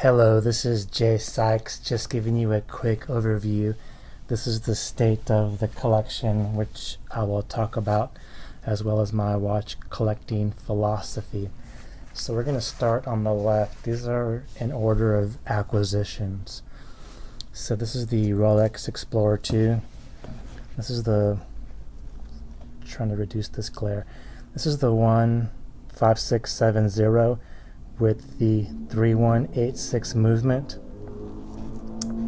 Hello, this is Jay Sykes, just giving you a quick overview. This is the state of the collection, which I will talk about, as well as my watch collecting philosophy. So we're going to start on the left. These are in order of acquisitions. So this is the Rolex Explorer 2. This is trying to reduce this glare. This is the 15670 with the 3186 movement.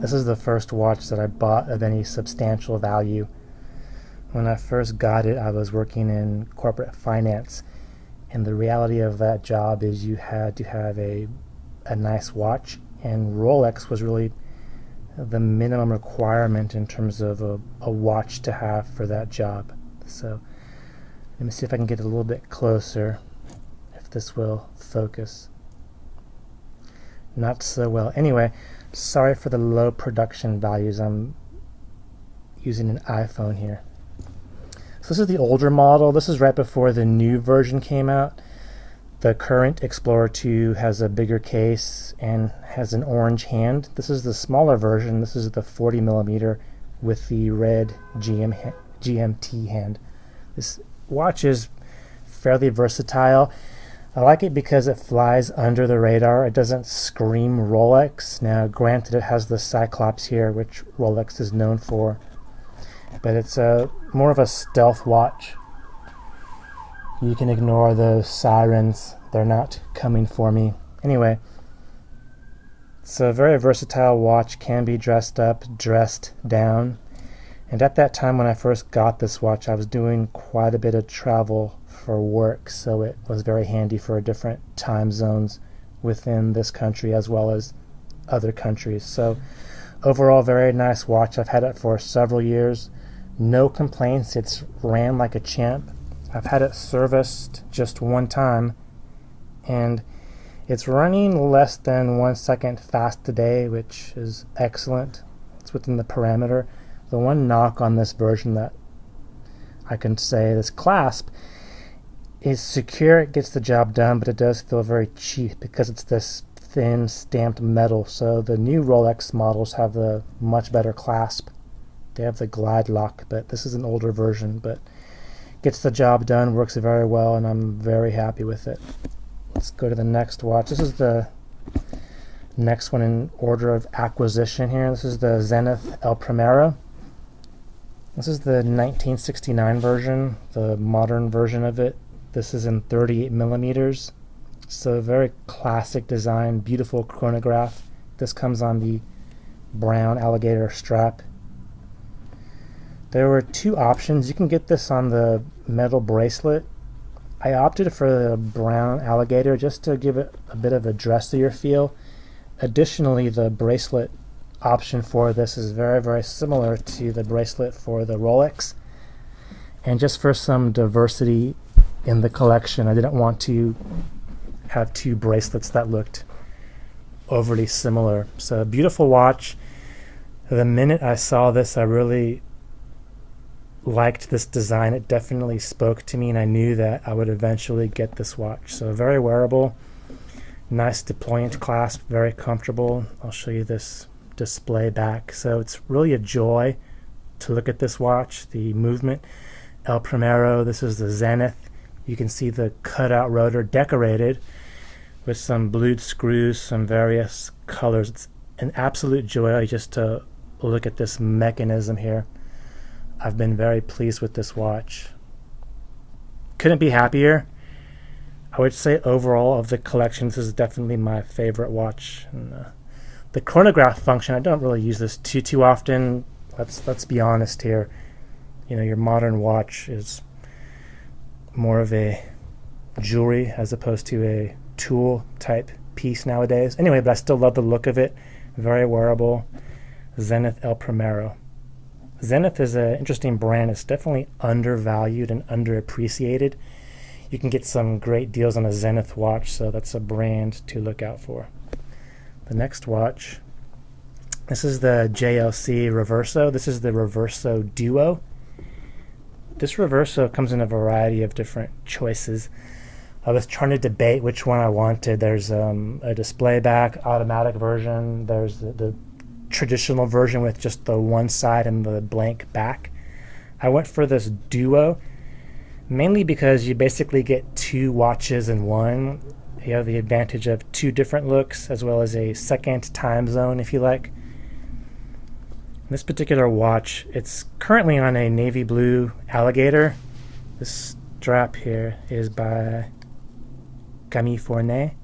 This is the first watch that I bought of any substantial value. When I first got it, I was working in corporate finance, and the reality of that job is you had to have a nice watch, and Rolex was really the minimum requirement in terms of a watch to have for that job. So let me see if I can get a little bit closer, if this will focus. Not so well. Anyway, sorry for the low production values. I'm using an iPhone here. So this is the older model. This is right before the new version came out. The current Explorer 2 has a bigger case and has an orange hand. This is the smaller version. This is the 40 millimeter with the red GMT hand. This watch is fairly versatile. I like it because it flies under the radar. It doesn't scream Rolex. Now, granted, it has the Cyclops here, which Rolex is known for, but it's more of a stealth watch. You can ignore those sirens. They're not coming for me. Anyway, it's a very versatile watch. Can be dressed up, dressed down. And at that time when I first got this watch, I was doing quite a bit of travel for work, so it was very handy for different time zones within this country as well as other countries. So overall, very nice watch. I've had it for several years. No complaints. It's ran like a champ. I've had it serviced just one time, and it's running less than 1 second fast a day, which is excellent. It's within the parameter. The one knock on this version that I can say, this clasp, is secure. It gets the job done, but it does feel very cheap because it's this thin stamped metal. So the new Rolex models have the much better clasp. They have the glide lock, but this is an older version, but gets the job done, works very well, and I'm very happy with it. Let's go to the next watch. This is the next one in order of acquisition here. This is the Zenith El Primero. This is the 1969 version, the modern version of it. This is in 38 millimeters. So very classic design, beautiful chronograph. This comes on the brown alligator strap. There were two options. You can get this on the metal bracelet. I opted for the brown alligator just to give it a bit of a dressier feel. Additionally, the bracelet option for this is very, very similar to the bracelet for the Rolex. And just for some diversity in the collection, I didn't want to have two bracelets that looked overly similar. So a beautiful watch. The minute I saw this, I really liked this design. It definitely spoke to me, and I knew that I would eventually get this watch. So very wearable, nice deployant clasp, very comfortable. I'll show you this display back. So it's really a joy to look at this watch. The movement, El Primero. This is the Zenith. You can see the cutout rotor decorated with some blued screws, some various colors. It's an absolute joy just to look at this mechanism here. I've been very pleased with this watch. Couldn't be happier. I would say overall of the collection, this is definitely my favorite watch. And, the chronograph function, I don't really use this too often. Let's be honest here. You know, your modern watch is more of a jewelry as opposed to a tool type piece nowadays. Anyway, but I still love the look of it. Very wearable. Zenith El Primero. Zenith is an interesting brand. It's definitely undervalued and underappreciated. You can get some great deals on a Zenith watch, so that's a brand to look out for. The next watch, this is the JLC Reverso. This is the Reverso Duo. This Reverso comes in a variety of different choices. I was trying to debate which one I wanted. There's a display back automatic version. There's the traditional version with just the one side and the blank back. I went for this duo, mainly because you basically get two watches in one. You have the advantage of two different looks as well as a second time zone if you like. This particular watch, it's currently on a navy blue alligator. This strap here is by Camille Fournet.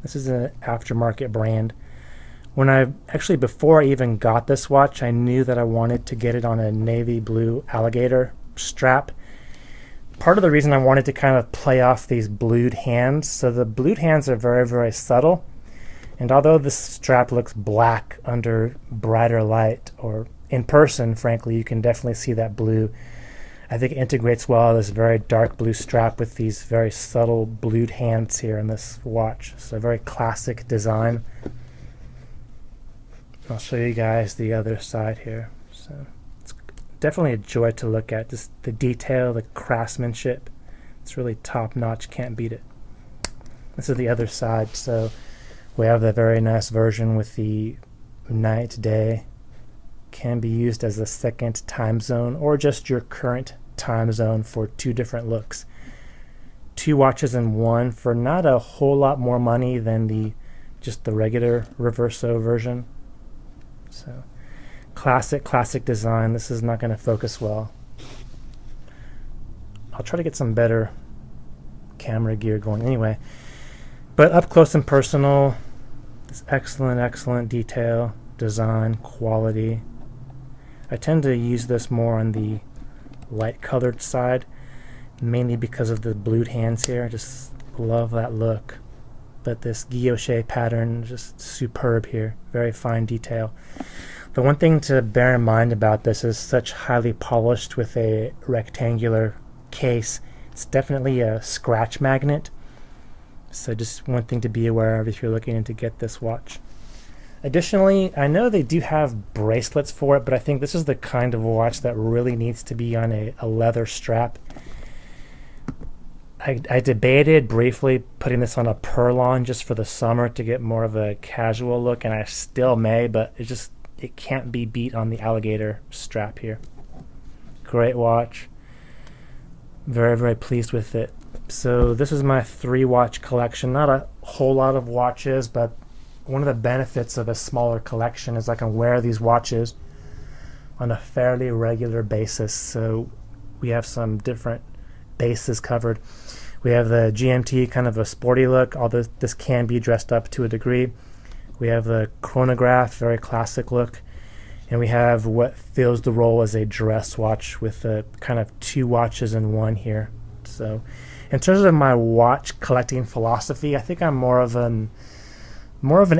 This is an aftermarket brand. Before I even got this watch, I knew that I wanted to get it on a navy blue alligator strap. Part of the reason I wanted to kind of play off these blued hands, so the blued hands are very, very subtle. And although this strap looks black under brighter light, or in person, frankly, you can definitely see that blue. I think it integrates well, this very dark blue strap with these very subtle blued hands here in this watch. So a very classic design. I'll show you guys the other side here. So it's definitely a joy to look at. Just the detail, the craftsmanship. It's really top notch, can't beat it. This is the other side. So we have the very nice version with the night, day. Can be used as a second time zone or just your current time zone for two different looks. Two watches in one for not a whole lot more money than just the regular Reverso version. So classic design. This is not going to focus well. I'll try to get some better camera gear going anyway. But up close and personal, this excellent detail, design, quality. I tend to use this more on the light colored side, mainly because of the blued hands here. I just love that look. But this guilloche pattern, just superb here. Very fine detail. The one thing to bear in mind about this is such highly polished with a rectangular case. It's definitely a scratch magnet. So just one thing to be aware of if you're looking to get this watch. Additionally, I know they do have bracelets for it, but I think this is the kind of watch that really needs to be on a leather strap. I debated briefly putting this on a pearl just for the summer to get more of a casual look, and I still may, but it can't be beat on the alligator strap here. Great watch. Very pleased with it. So this is my 3-watch collection. Not a whole lot of watches, but one of the benefits of a smaller collection is I can wear these watches on a fairly regular basis. So we have some different bases covered. We have the GMT, kind of a sporty look, although this can be dressed up to a degree. We have the chronograph, very classic look. And we have what fills the role as a dress watch with kind of 2 watches in one here. So in terms of my watch collecting philosophy, I think I'm more of an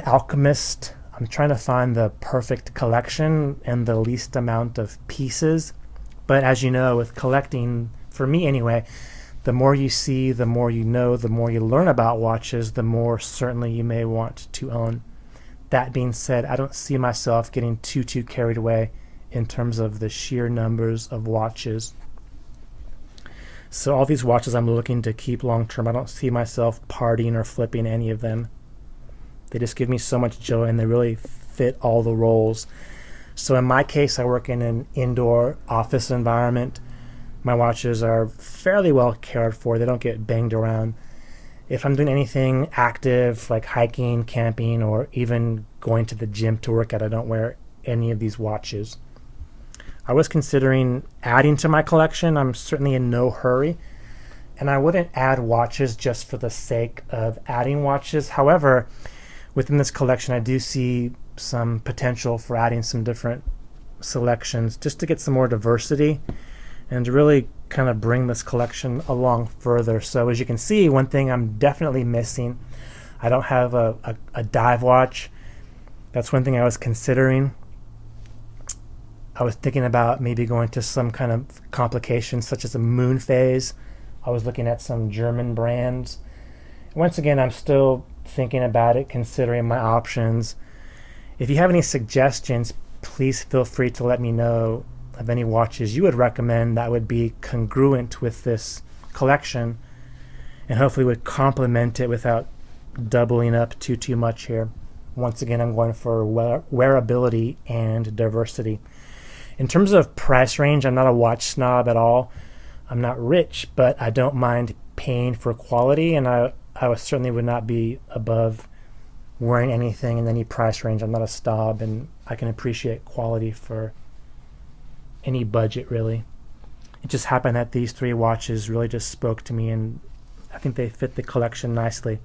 alchemist. I'm trying to find the perfect collection and the least amount of pieces. But as you know, with collecting, for me anyway, the more you see, the more you know, the more you learn about watches, the more certainly you may want to own. That being said, I don't see myself getting too carried away in terms of the sheer numbers of watches. So all these watches I'm looking to keep long term. I don't see myself partying or flipping any of them. They just give me so much joy, and they really fit all the roles. So in my case, I work in an indoor office environment. My watches are fairly well cared for. They don't get banged around. If I'm doing anything active, like hiking, camping, or even going to the gym to work out, I don't wear any of these watches. I was considering adding to my collection. I'm certainly in no hurry. And I wouldn't add watches just for the sake of adding watches. However, within this collection, I do see some potential for adding some different selections just to get some more diversity and to really kind of bring this collection along further. So as you can see, one thing I'm definitely missing, I don't have a dive watch. That's one thing I was considering. I was thinking about maybe going to some kind of complications such as a moon phase. I was looking at some German brands. Once again, I'm still thinking about it, considering my options. If you have any suggestions, please feel free to let me know of any watches you would recommend that would be congruent with this collection. and hopefully would complement it without doubling up too much here. Once again, I'm going for wearability and diversity. In terms of price range, I'm not a watch snob at all. I'm not rich, but I don't mind paying for quality, and I certainly would not be above wearing anything in any price range. I'm not a snob, and I can appreciate quality for any budget, really. It just happened that these three watches really just spoke to me, and I think they fit the collection nicely.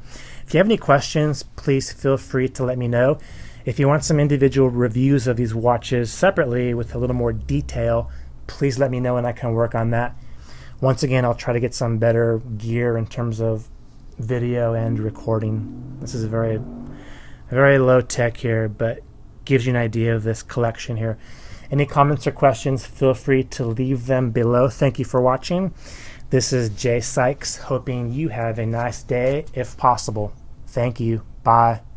If you have any questions, please feel free to let me know. If you want some individual reviews of these watches separately with a little more detail, please let me know and I can work on that. Once again, I'll try to get some better gear in terms of video and recording. This is very low tech here, but gives you an idea of this collection here. Any comments or questions, feel free to leave them below. Thank you for watching. This is Jay Sykes, hoping you have a nice day if possible. Thank you. Bye.